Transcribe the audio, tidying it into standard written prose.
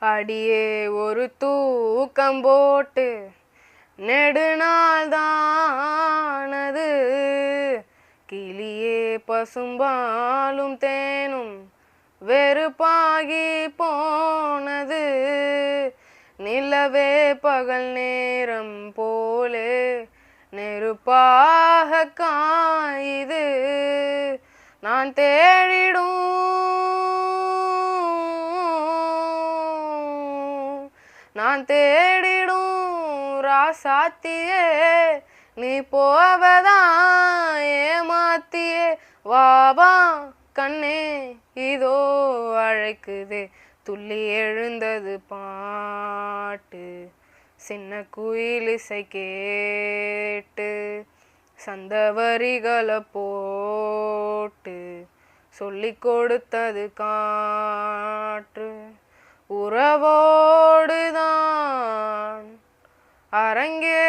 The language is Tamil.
அடியே ஒரு தூக்கம் போட்டு நெடுநாள் தானது, கிளியே பசும்பாலும் தேனும் வெறுப்பாகி போனது, நிலவே பகல் நேரம் போலே நெருப்பாக காயுது, நான் தேடிடும் ராசாத்தியே, நீ போவதா ஏமாத்தியே, வாவா கண்ணே இதோ அழைக்குதே, துள்ளி எழுந்தது பாட்டு, சின்ன குயில் இசை கேட்டு, சந்தவரிகளை போட்டு சொல்லிக் கொடுத்தது காற்று, உறவோடுதான் அரங்கே